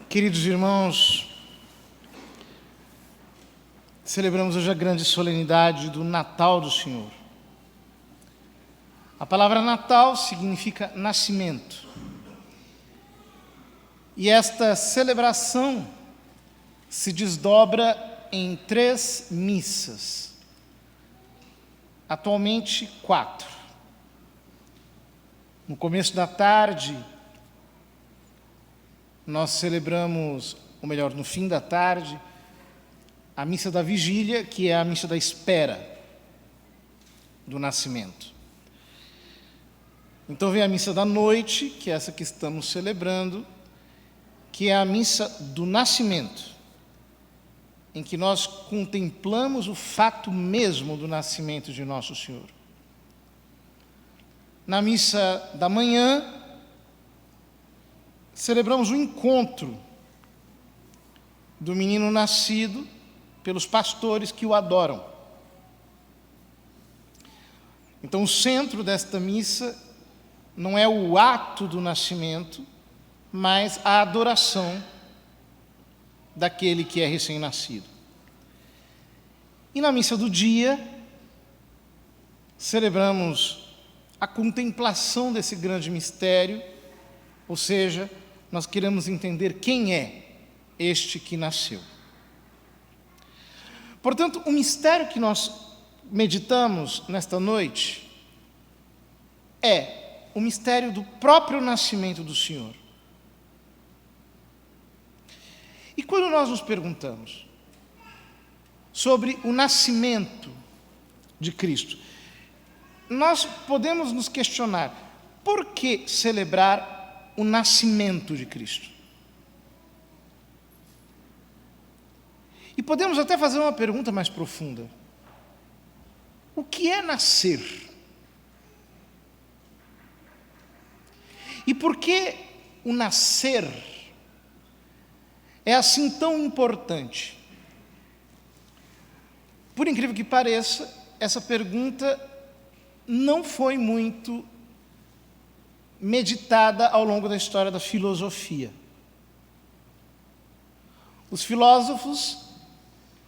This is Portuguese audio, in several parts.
Queridos irmãos, celebramos hoje a grande solenidade do Natal do Senhor. A palavra Natal significa nascimento. E esta celebração se desdobra em 3 missas. Atualmente 4. No começo da tarde, nós celebramos, ou melhor, no fim da tarde, a missa da vigília, que é a missa da espera do nascimento. Então vem a missa da noite, que é essa que estamos celebrando, que é a missa do nascimento, em que nós contemplamos o fato mesmo do nascimento de Nosso Senhor. Na missa da manhã, celebramos o encontro do menino nascido pelos pastores que o adoram. Então, o centro desta missa não é o ato do nascimento, mas a adoração daquele que é recém-nascido. E na missa do dia, celebramos a contemplação desse grande mistério, ou seja, nós queremos entender quem é este que nasceu. Portanto, o mistério que nós meditamos nesta noite é o mistério do próprio nascimento do Senhor. E quando nós nos perguntamos sobre o nascimento de Cristo, nós podemos nos questionar: por que celebrar o nascimento de Cristo? E podemos até fazer uma pergunta mais profunda: o que é nascer? E por que o nascer é assim tão importante? Por incrível que pareça, essa pergunta não foi muito meditada ao longo da história da filosofia. Os filósofos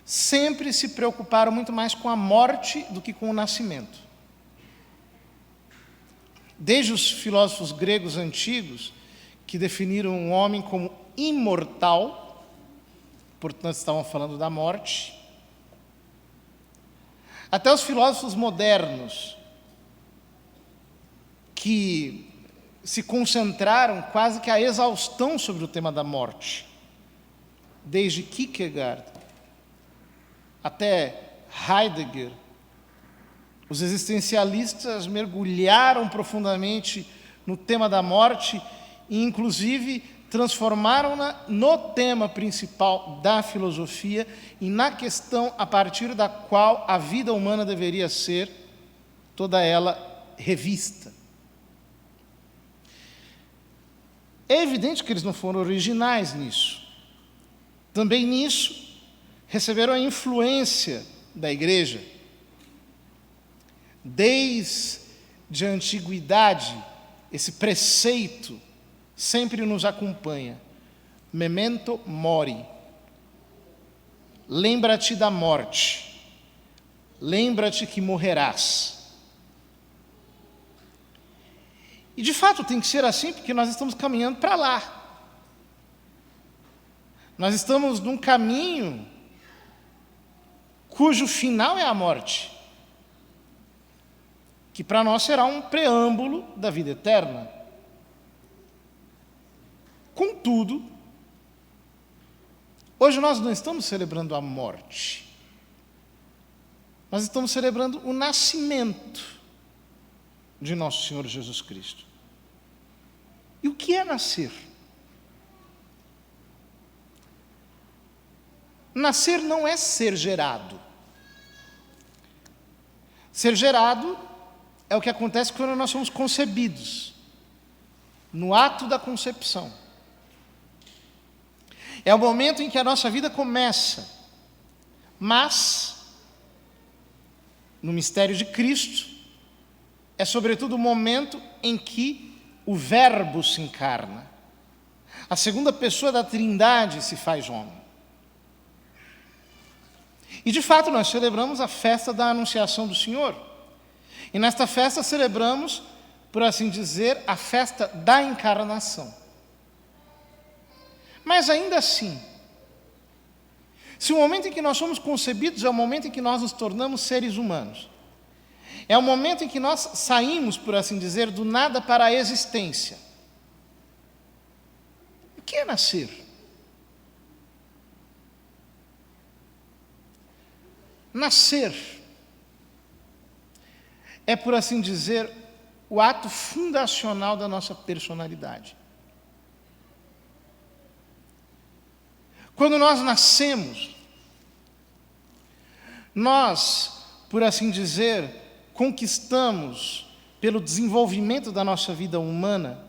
sempre se preocuparam muito mais com a morte do que com o nascimento. Desde os filósofos gregos antigos, que definiram o homem como imortal, portanto estavam falando da morte, até os filósofos modernos, que se concentraram quase que a exaustão sobre o tema da morte, desde Kierkegaard até Heidegger. Os existencialistas mergulharam profundamente no tema da morte e, inclusive, transformaram-na no tema principal da filosofia e na questão a partir da qual a vida humana deveria ser, toda ela, revista. É evidente que eles não foram originais nisso. Também nisso receberam a influência da Igreja. Desde a antiguidade, esse preceito sempre nos acompanha. Memento mori. Lembra-te da morte. Lembra-te que morrerás. E de fato tem que ser assim, porque nós estamos caminhando para lá. Nós estamos num caminho cujo final é a morte, que para nós será um preâmbulo da vida eterna. Contudo, hoje nós não estamos celebrando a morte, nós estamos celebrando o nascimento de nosso Senhor Jesus Cristo. E o que é nascer? Nascer não é ser gerado. Ser gerado é o que acontece quando nós somos concebidos, no ato da concepção. É o momento em que a nossa vida começa, mas, no mistério de Cristo, é sobretudo o momento em que o Verbo se encarna. A segunda pessoa da Trindade se faz homem. E de fato nós celebramos a festa da Anunciação do Senhor. E nesta festa celebramos, por assim dizer, a festa da encarnação. Mas ainda assim, se o momento em que nós somos concebidos é o momento em que nós nos tornamos seres humanos, é o momento em que nós saímos, por assim dizer, do nada para a existência. O que é nascer? Nascer é, por assim dizer, o ato fundacional da nossa personalidade. Quando nós nascemos, nós, por assim dizer, conquistamos, pelo desenvolvimento da nossa vida humana,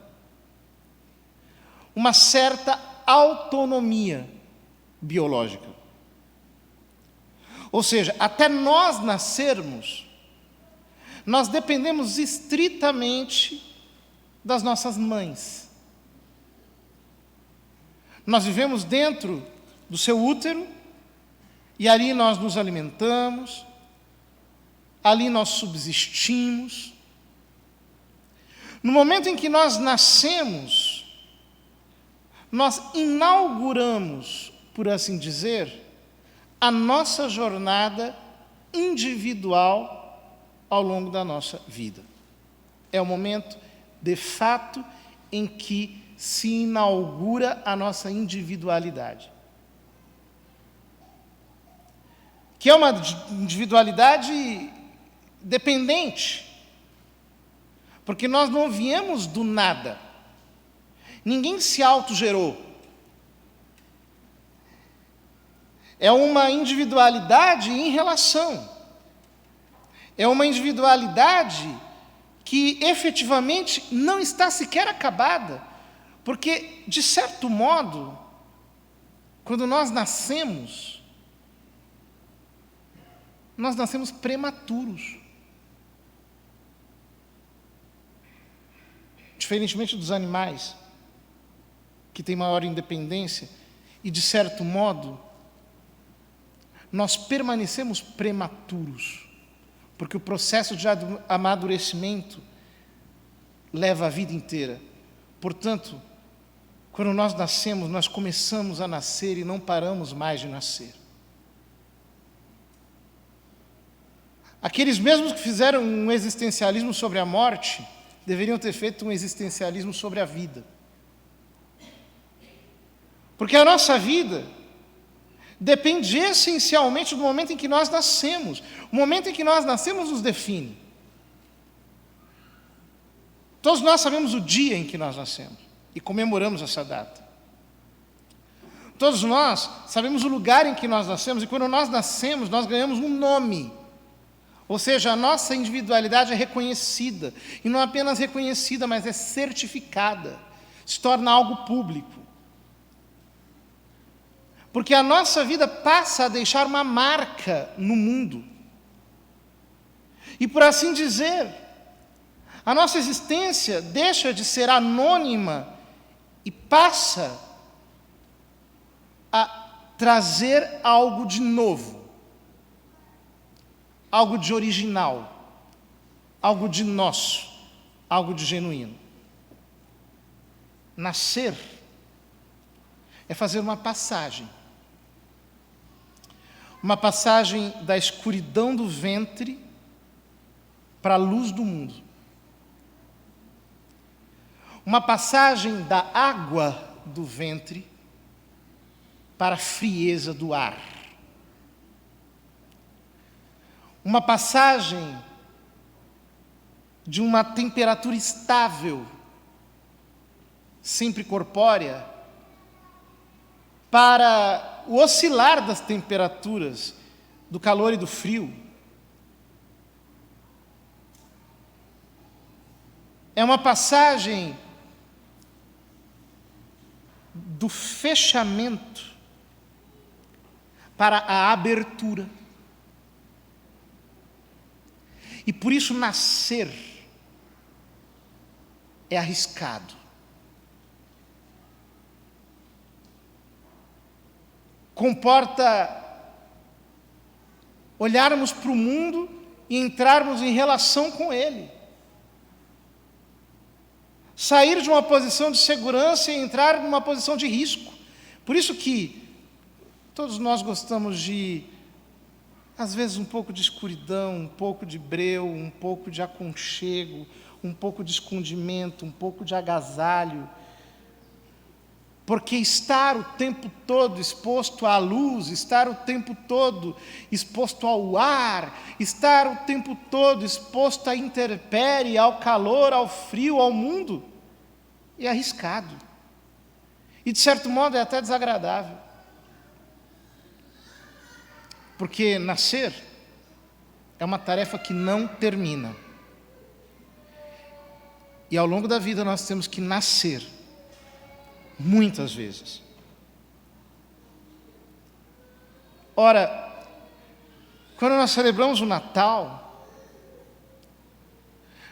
uma certa autonomia biológica. Ou seja, até nós nascermos, nós dependemos estritamente das nossas mães. Nós vivemos dentro do seu útero e ali nós nos alimentamos, ali nós subsistimos. No momento em que nós nascemos, nós inauguramos, por assim dizer, a nossa jornada individual ao longo da nossa vida. É o momento, de fato, em que se inaugura a nossa individualidade. Que é uma individualidade dependente, porque nós não viemos do nada. Ninguém se autogerou. É uma individualidade em relação. É uma individualidade que efetivamente não está sequer acabada, porque, de certo modo, quando nós nascemos prematuros. Diferentemente dos animais, que têm maior independência, e, de certo modo, nós permanecemos prematuros, porque o processo de amadurecimento leva a vida inteira. Portanto, quando nós nascemos, nós começamos a nascer e não paramos mais de nascer. Aqueles mesmos que fizeram um existencialismo sobre a morte, deveriam ter feito um existencialismo sobre a vida. Porque a nossa vida depende essencialmente do momento em que nós nascemos. O momento em que nós nascemos nos define. Todos nós sabemos o dia em que nós nascemos e comemoramos essa data. Todos nós sabemos o lugar em que nós nascemos e quando nós nascemos, nós ganhamos um nome. Ou seja, a nossa individualidade é reconhecida. E não apenas reconhecida, mas é certificada. Se torna algo público. Porque a nossa vida passa a deixar uma marca no mundo. E por assim dizer, a nossa existência deixa de ser anônima e passa a trazer algo de novo, algo de original, algo de nosso, algo de genuíno. Nascer é fazer uma passagem da escuridão do ventre para a luz do mundo. Uma passagem da água do ventre para a frieza do ar. Uma passagem de uma temperatura estável, sempre corpórea, para o oscilar das temperaturas, do calor e do frio. É uma passagem do fechamento para a abertura. E por isso nascer é arriscado. comporta olharmos para o mundo e entrarmos em relação com ele. Sair de uma posição de segurança e entrar numa posição de risco. Por isso que todos nós gostamos de, às vezes, um pouco de escuridão, um pouco de breu, um pouco de aconchego, um pouco de escondimento, um pouco de agasalho. Porque estar o tempo todo exposto à luz, estar o tempo todo exposto ao ar, estar o tempo todo exposto à intempérie, ao calor, ao frio, ao mundo, é arriscado. E, de certo modo, é até desagradável. Porque nascer é uma tarefa que não termina. E ao longo da vida nós temos que nascer, muitas vezes. Ora, quando nós celebramos o Natal,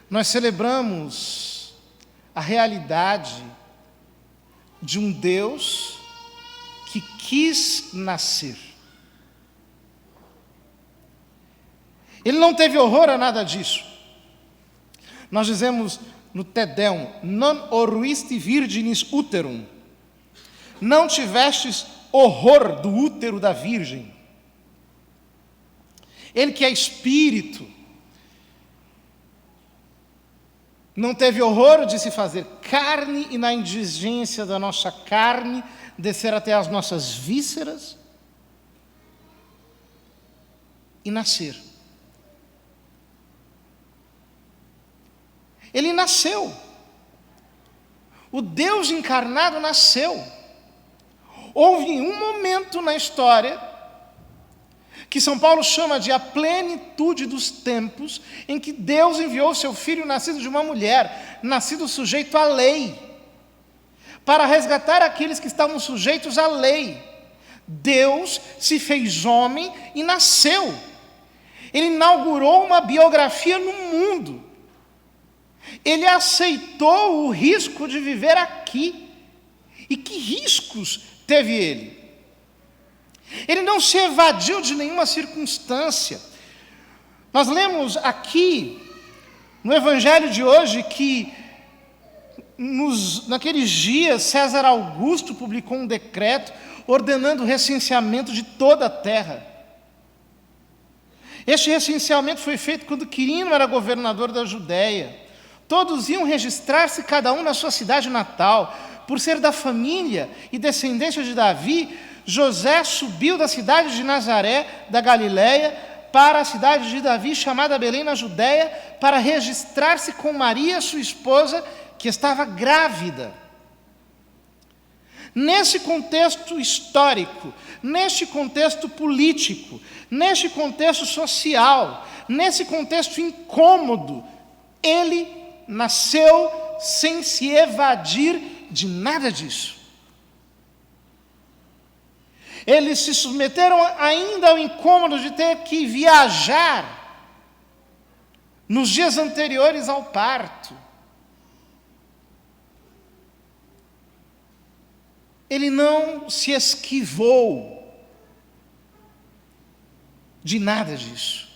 nós celebramos a realidade de um Deus que quis nascer. Ele não teve horror a nada disso. Nós dizemos no Te Deum, non horruisti virginis uterum. Não tivestes horror do útero da virgem. Ele que é espírito, não teve horror de se fazer carne e na indigência da nossa carne descer até as nossas vísceras e nascer. Ele nasceu. O Deus encarnado nasceu. Houve um momento na história que São Paulo chama de a plenitude dos tempos, em que Deus enviou seu Filho nascido de uma mulher, nascido sujeito à lei, para resgatar aqueles que estavam sujeitos à lei. Deus se fez homem e nasceu. Ele inaugurou uma biografia no mundo. Ele aceitou o risco de viver aqui. E que riscos teve ele? Ele não se evadiu de nenhuma circunstância. Nós lemos aqui, no Evangelho de hoje, que naqueles dias César Augusto publicou um decreto ordenando o recenseamento de toda a terra. Este recenseamento foi feito quando Quirino era governador da Judéia. Todos iam registrar-se, cada um na sua cidade natal. Por ser da família e descendência de Davi, José subiu da cidade de Nazaré, da Galiléia, para a cidade de Davi, chamada Belém, na Judéia, para registrar-se com Maria, sua esposa, que estava grávida. Nesse contexto histórico, neste contexto político, neste contexto social, nesse contexto incômodo, ele nasceu sem se evadir de nada disso. Eles se submeteram ainda ao incômodo de ter que viajar nos dias anteriores ao parto. Ele não se esquivou de nada disso.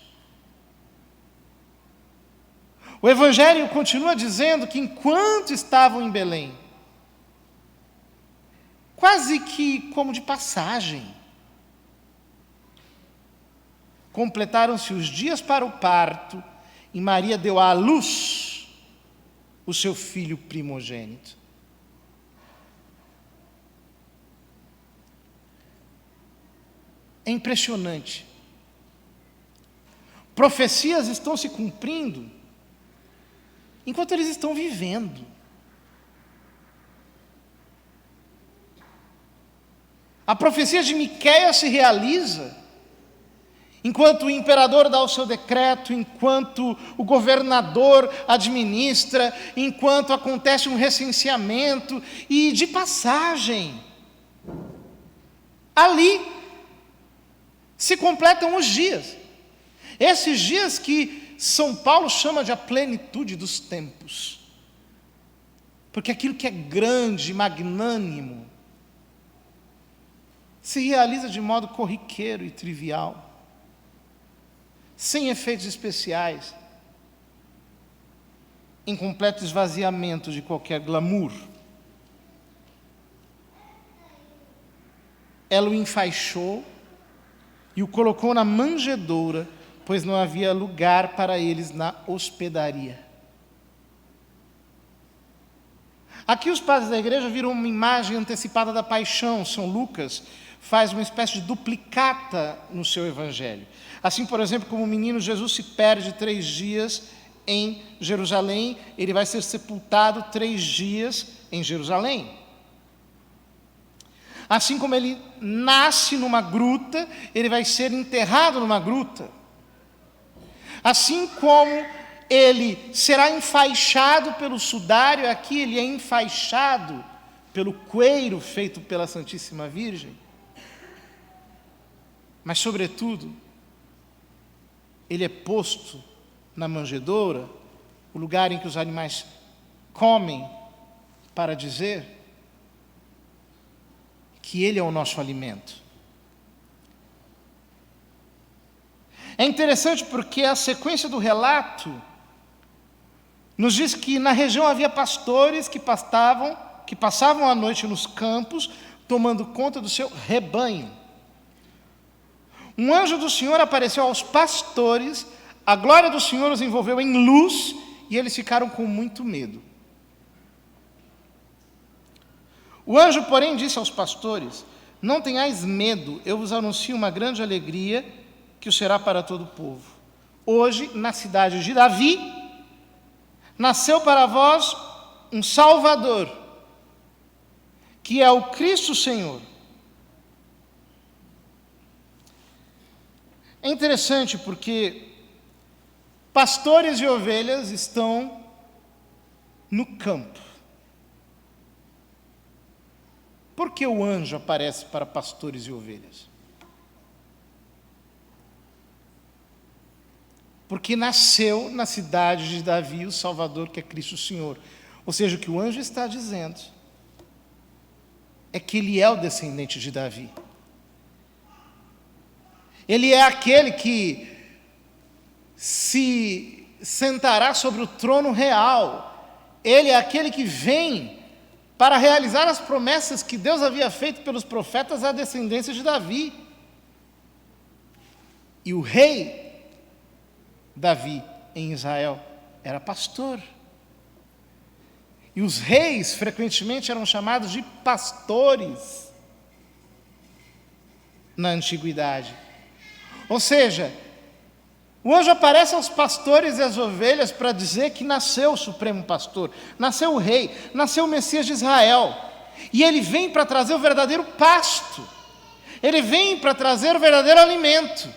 O Evangelho continua dizendo que enquanto estavam em Belém, quase que como de passagem, completaram-se os dias para o parto e Maria deu à luz o seu filho primogênito. É impressionante. Profecias estão se cumprindo enquanto eles estão vivendo. A profecia de Miqueias se realiza enquanto o imperador dá o seu decreto, enquanto o governador administra, enquanto acontece um recenseamento e, de passagem, ali se completam os dias. Esses dias que São Paulo chama de a plenitude dos tempos. Porque aquilo que é grande, magnânimo, se realiza de modo corriqueiro e trivial, sem efeitos especiais, em completo esvaziamento de qualquer glamour. Ela o enfaixou e o colocou na manjedoura, pois não havia lugar para eles na hospedaria. Aqui os padres da igreja viram uma imagem antecipada da paixão. São Lucas faz uma espécie de duplicata no seu evangelho. Assim, por exemplo, como o menino Jesus se perde 3 dias em Jerusalém, ele vai ser sepultado 3 dias em Jerusalém. Assim como ele nasce numa gruta, ele vai ser enterrado numa gruta. Assim como ele será enfaixado pelo sudário, aqui ele é enfaixado pelo coeiro feito pela Santíssima Virgem. Mas, sobretudo, ele é posto na manjedoura, o lugar em que os animais comem, para dizer que ele é o nosso alimento. É interessante porque a sequência do relato nos diz que na região havia pastores que passavam a noite nos campos, tomando conta do seu rebanho. Um anjo do Senhor apareceu aos pastores, a glória do Senhor os envolveu em luz e eles ficaram com muito medo. O anjo, porém, disse aos pastores: não tenhais medo, eu vos anuncio uma grande alegria que o será para todo o povo. Hoje, na cidade de Davi, nasceu para vós um Salvador, que é o Cristo Senhor. É interessante porque pastores e ovelhas estão no campo. Por que o anjo aparece para pastores e ovelhas? Porque nasceu na cidade de Davi o Salvador, que é Cristo Senhor. Ou seja, o que o anjo está dizendo é que ele é o descendente de Davi. Ele é aquele que se sentará sobre o trono real. Ele é aquele que vem para realizar as promessas que Deus havia feito pelos profetas à descendência de Davi. E o rei Davi, em Israel, era pastor. E os reis, frequentemente, eram chamados de pastores na antiguidade. Ou seja, o anjo aparece aos pastores e às ovelhas para dizer que nasceu o supremo pastor, nasceu o rei, nasceu o Messias de Israel. E ele vem para trazer o verdadeiro pasto. Ele vem para trazer o verdadeiro alimento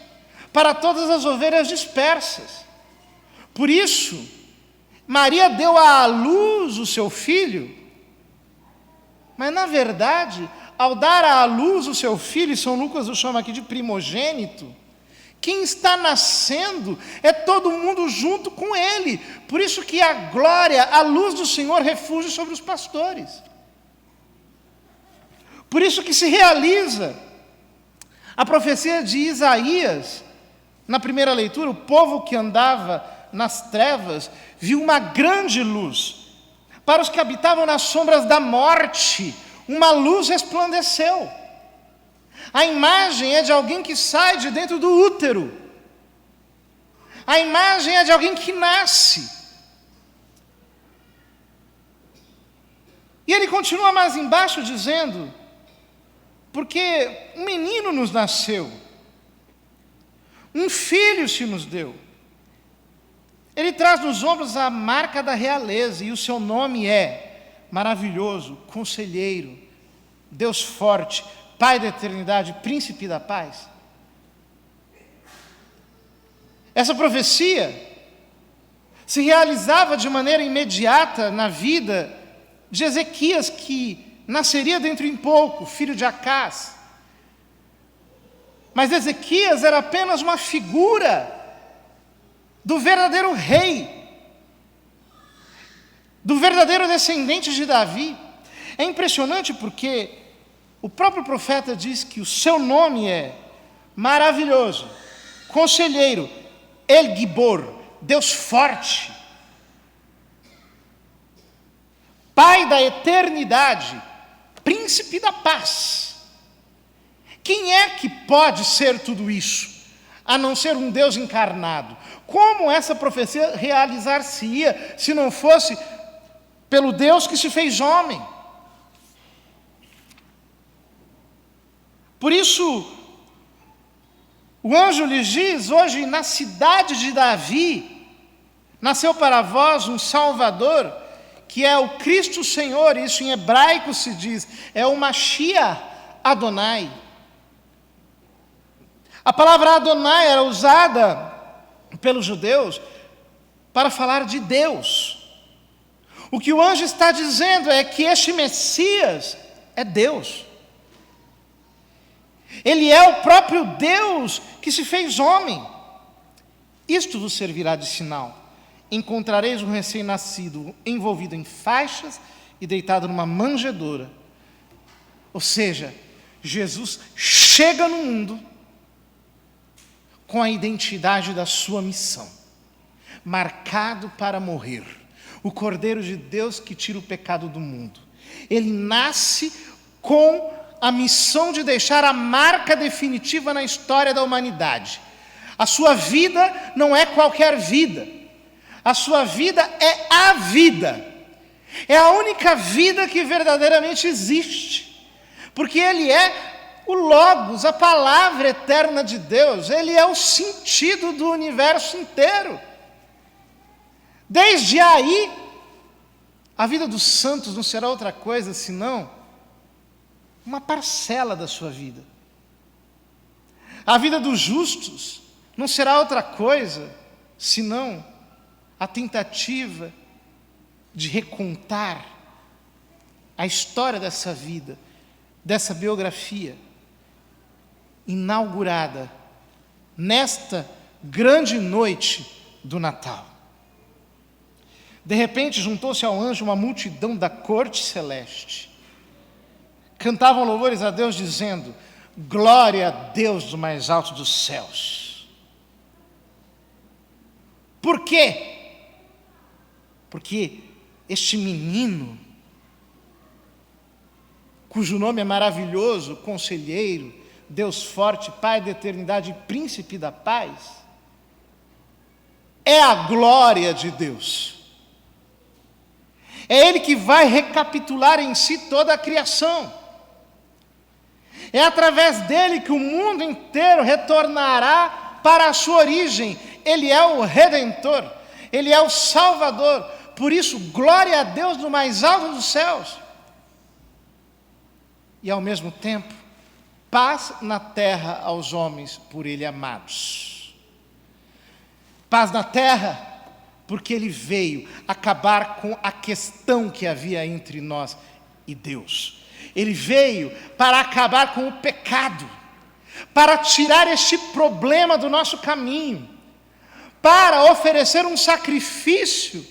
para todas as ovelhas dispersas. Por isso, Maria deu à luz o seu filho, mas na verdade, ao dar à luz o seu filho, e São Lucas o chama aqui de primogênito, quem está nascendo é todo mundo junto com ele. Por isso que a glória, a luz do Senhor refulge sobre os pastores. Por isso que se realiza a profecia de Isaías, na primeira leitura: o povo que andava nas trevas viu uma grande luz. Para os que habitavam nas sombras da morte, uma luz resplandeceu. A imagem é de alguém que sai de dentro do útero. A imagem é de alguém que nasce. E ele continua mais embaixo dizendo: porque um menino nos nasceu, um filho se nos deu. Ele traz nos ombros a marca da realeza, e o seu nome é Maravilhoso, Conselheiro, Deus Forte, Pai da Eternidade, Príncipe da Paz. Essa profecia se realizava de maneira imediata na vida de Ezequias, que nasceria dentro em pouco, filho de Acás. Mas Ezequias era apenas uma figura do verdadeiro rei, do verdadeiro descendente de Davi. É impressionante porque O próprio profeta diz que o seu nome é maravilhoso, conselheiro, El Gibor, Deus forte, Pai da eternidade, príncipe da paz. Quem é que pode ser tudo isso, a não ser um Deus encarnado? Como essa profecia realizar-se-ia se não fosse pelo Deus que se fez homem? Por isso, o anjo lhes diz: hoje na cidade de Davi, nasceu para vós um Salvador, que é o Cristo Senhor. Isso em hebraico se diz, é o Mashiach Adonai. A palavra Adonai era usada pelos judeus para falar de Deus. O que o anjo está dizendo é que este Messias é Deus. Ele é o próprio Deus que se fez homem. Isto vos servirá de sinal. Encontrareis um recém-nascido envolvido em faixas e deitado numa manjedoura. Ou seja, Jesus chega no mundo com a identidade da sua missão, marcado para morrer, o Cordeiro de Deus que tira o pecado do mundo. Ele nasce com a missão de deixar a marca definitiva na história da humanidade. A sua vida não é qualquer vida, a sua vida é a vida, é a única vida que verdadeiramente existe, porque Ele é o Logos, a palavra eterna de Deus. Ele é o sentido do universo inteiro. Desde aí, a vida dos santos não será outra coisa senão uma parcela da sua vida. A vida dos justos não será outra coisa senão a tentativa de recontar a história dessa vida, dessa biografia, inaugurada nesta grande noite do Natal. De repente juntou-se ao anjo uma multidão da corte celeste. Cantavam louvores a Deus dizendo: glória a Deus do mais alto dos céus. Por quê? Porque este menino, cujo nome é maravilhoso, conselheiro, Deus forte, Pai da eternidade e príncipe da paz, é a glória de Deus. É Ele que vai recapitular em si toda a criação. É através dele que o mundo inteiro retornará para a sua origem. Ele é o Redentor, Ele é o Salvador. Por isso, glória a Deus no mais alto dos céus. E ao mesmo tempo, paz na terra aos homens por Ele amados. Paz na terra, porque Ele veio acabar com a questão que havia entre nós e Deus. Ele veio para acabar com o pecado, para tirar este problema do nosso caminho, para oferecer um sacrifício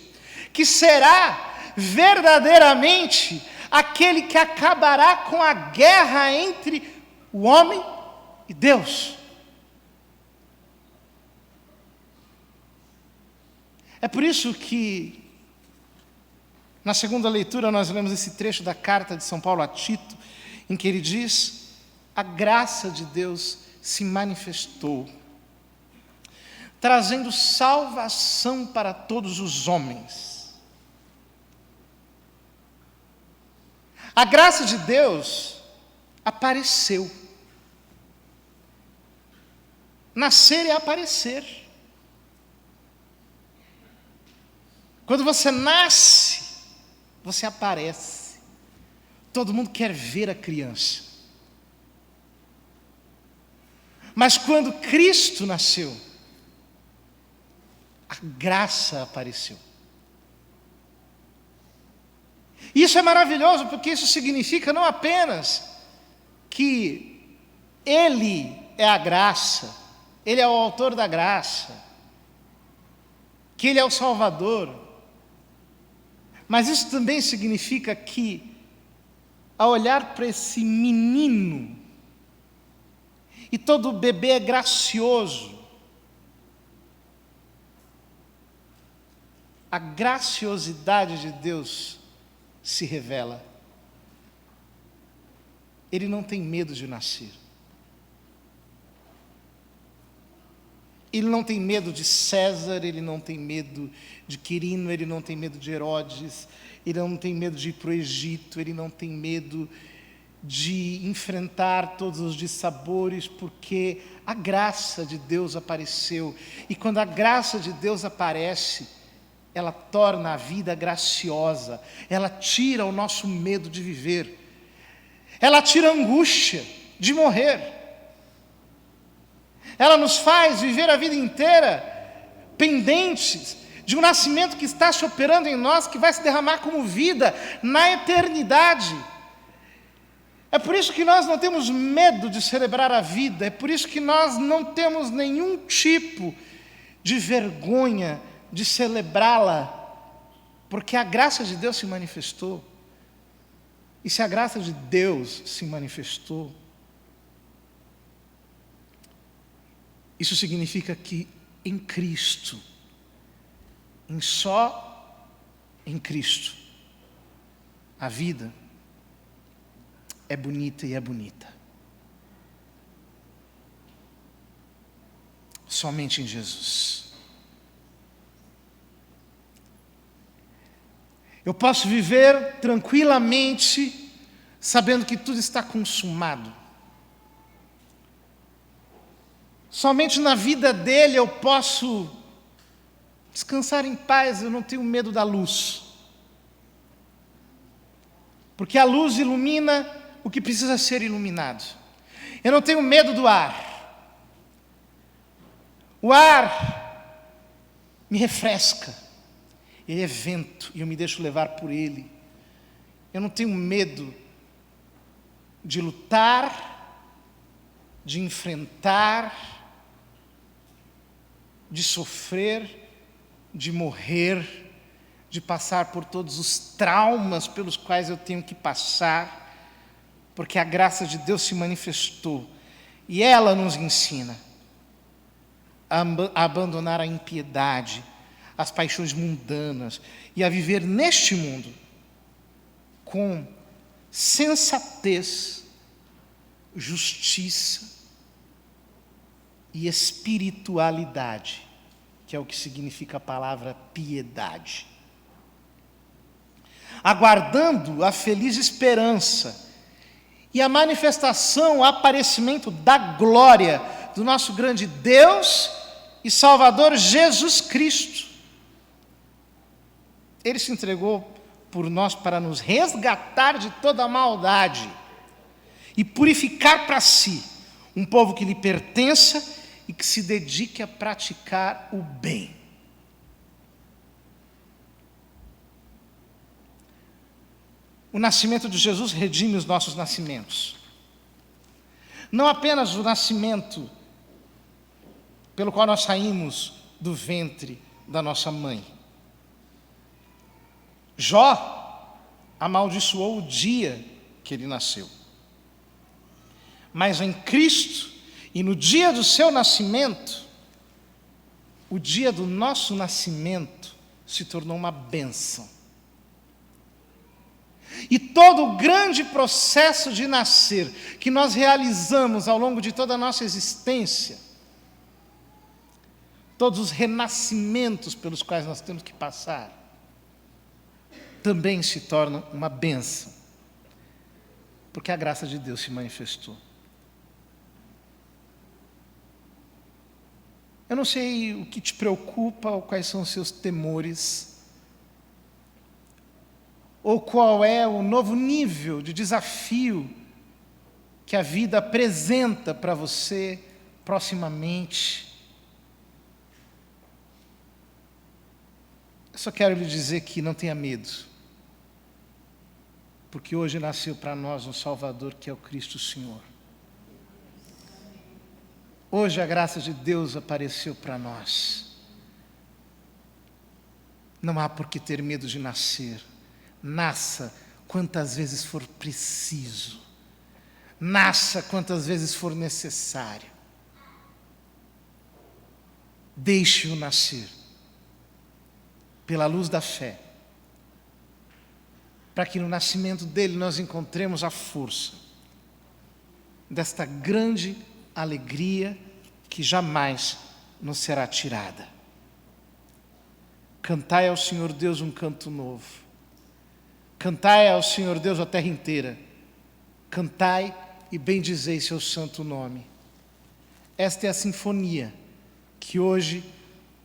que será verdadeiramente aquele que acabará com a guerra entre o homem e Deus. É por isso que, na segunda leitura, nós lemos esse trecho da carta de São Paulo a Tito, em que ele diz: a graça de Deus se manifestou, trazendo salvação para todos os homens. A graça de Deus apareceu. Nascer é aparecer. Quando você nasce, você aparece. Todo mundo quer ver a criança. Mas quando Cristo nasceu, a graça apareceu. Isso é maravilhoso, porque isso significa não apenas que Ele é a graça, Ele é o autor da graça, que Ele é o Salvador, mas isso também significa que a olhar para esse menino, e todo bebê é gracioso. A graciosidade de Deus se revela. Ele não tem medo de nascer. Ele não tem medo de César, ele não tem medo de Quirino, ele não tem medo de Herodes, ele não tem medo de ir para o Egito, ele não tem medo de enfrentar todos os dissabores, porque a graça de Deus apareceu. E quando a graça de Deus aparece, ela torna a vida graciosa, ela tira o nosso medo de viver, ela tira a angústia de morrer. Ela nos faz viver a vida inteira pendentes de um nascimento que está se operando em nós, que vai se derramar como vida na eternidade. É por isso que nós não temos medo de celebrar a vida, é por isso que nós não temos nenhum tipo de vergonha de celebrá-la, porque a graça de Deus se manifestou. E se a graça de Deus se manifestou, isso significa que em Cristo, só em Cristo, a vida é bonita e é bonita. Somente em Jesus. Eu posso viver tranquilamente, sabendo que tudo está consumado. Somente na vida dele eu posso descansar em paz, eu não tenho medo da luz. Porque a luz ilumina o que precisa ser iluminado. Eu não tenho medo do ar. O ar me refresca. Ele é vento e eu me deixo levar por ele. Eu não tenho medo de lutar, de enfrentar, de sofrer, de morrer, de passar por todos os traumas pelos quais eu tenho que passar, porque a graça de Deus se manifestou e ela nos ensina a abandonar a impiedade, as paixões mundanas e a viver neste mundo com sensatez, justiça e espiritualidade, que é o que significa a palavra piedade. Aguardando a feliz esperança e a manifestação, o aparecimento da glória do nosso grande Deus e Salvador Jesus Cristo. Ele se entregou por nós para nos resgatar de toda a maldade e purificar para si um povo que lhe pertença e que se dedique a praticar o bem. O nascimento de Jesus redime os nossos nascimentos. Não apenas o nascimento pelo qual nós saímos do ventre da nossa mãe. Jó amaldiçoou o dia que ele nasceu. Mas em Cristo, e no dia do seu nascimento, o dia do nosso nascimento se tornou uma bênção. E todo o grande processo de nascer que nós realizamos ao longo de toda a nossa existência, todos os renascimentos pelos quais nós temos que passar, também se tornam uma bênção, porque a graça de Deus se manifestou. Eu não sei o que te preocupa ou quais são os seus temores, ou qual é o novo nível de desafio que a vida apresenta para você proximamente. Eu só quero lhe dizer que não tenha medo, porque hoje nasceu para nós um Salvador que é o Cristo Senhor. Hoje a graça de Deus apareceu para nós. Não há por que ter medo de nascer. Nasça quantas vezes for preciso. Nasça quantas vezes for necessário. Deixe-o nascer pela luz da fé, para que no nascimento dele nós encontremos a força desta grande alegria que jamais nos será tirada. Cantai ao Senhor Deus um canto novo. Cantai ao Senhor Deus a terra inteira. Cantai e bendizei seu santo nome. Esta é a sinfonia que hoje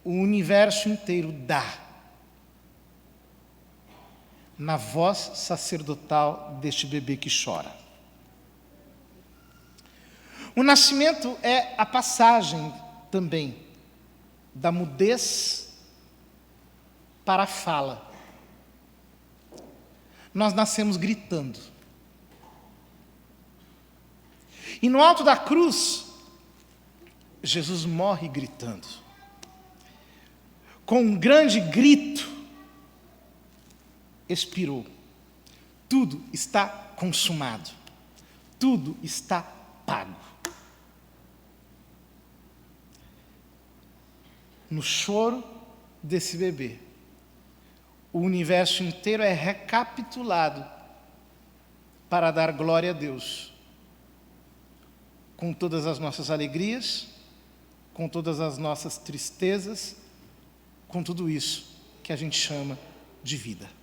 o universo inteiro dá na voz sacerdotal deste bebê que chora. O nascimento é a passagem também da mudez para a fala. Nós nascemos gritando. E no alto da cruz, Jesus morre gritando. Com um grande grito, expirou. Tudo está consumado. Tudo está pago. No choro desse bebê, o universo inteiro é recapitulado para dar glória a Deus. Com todas as nossas alegrias, com todas as nossas tristezas, com tudo isso que a gente chama de vida.